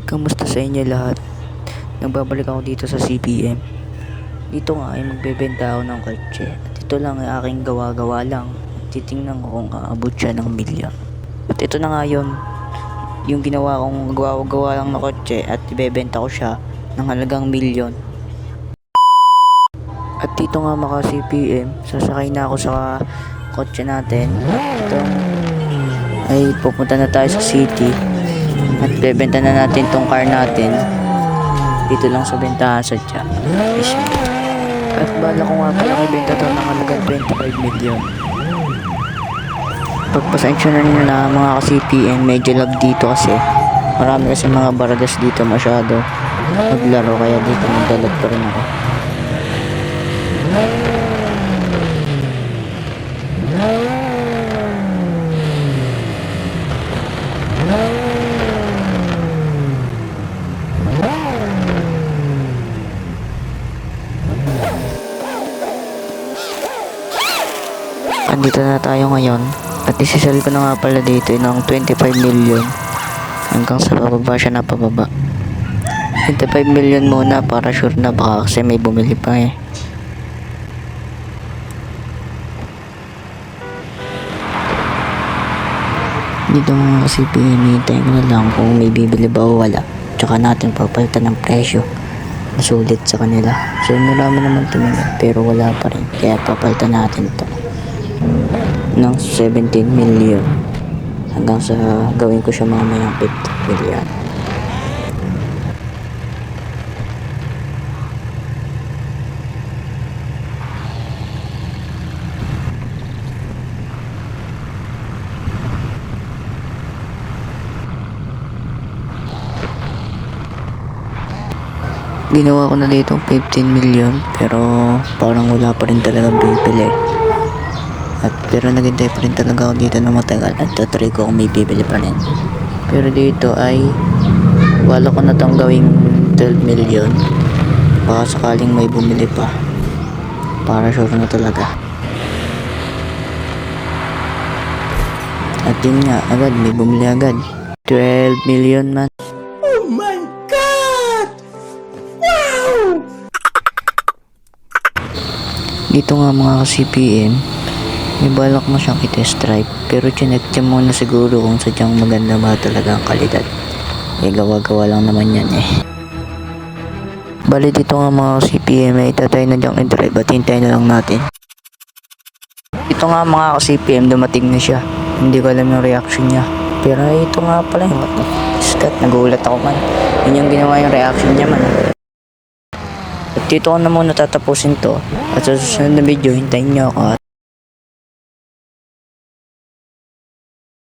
Kamusta sa inyo lahat? Nagbabalik ako dito sa CPM. Dito nga ay magbebenta ako ng kotse. At ito lang ay aking gawa-gawa lang. Titingnan ko kung aabot siya ng milyon. At ito na nga yun. Yung ginawa kong gawa-gawa lang na kotse at ibebenta ko siya ng halagang milyon. At dito nga mga CPM, sasakay na ako sa kotse natin. Ito ay pupunta na tayo sa city. At bebenta na natin tong car natin dito lang sa bentahan sa Tiyak. At bala ko nga pala ibenta to ng halagang 25 million. Pagpasensya na nyo na mga ka-CPM, medyo lag dito kasi marami kasi mga baragas dito masyado maglaro, kaya dito nagdalag pa rin ako. Andito na tayo ngayon at isisell ko na nga pala dito ng 25 million hanggang sa pababa siya na pababa. 25 million muna para sure na, baka kasi may bumili pa eh. Dito mga kasi hinihintay ko na lang kung may bibili ba o wala, tsaka natin papalitan ng presyo na sulit sa kanila. So marami naman tumingin pero wala pa rin, kaya papalitan natin to ng 17 million hanggang sa gawin ko siya mamayang 50 million. Ginawa ko na dito 15 million pero parang wala pa rin talaga bibili. Pero naghintay pa rin talaga ako dito na matagal at tatry ko kung may bibili pa rin. Pero dito ay wala ko na itong gawing 12 million. Baka sakaling may bumili pa. Para sure na talaga. At yun nga, agad may bumili agad. 12 million man. Oh my God! Wow! Dito nga mga CPM, may balak na siyang i-test drive, pero chinek niya muna siguro kung sadyang maganda ba talaga ang kalidad. Eh gawa-gawa lang naman yan eh. Bali dito nga mga CPM ay itatry na diyang i-drive at hintayin na lang natin. Ito nga mga CPM, dumating na siya. Hindi ko alam yung reaction niya. Pero ito nga pala yung Scott, nagulat ako man. Yun yung ginawa yung reaction niya man. At dito ko na muna tatapusin to. At sa susunod na video, hintayin niyo ako at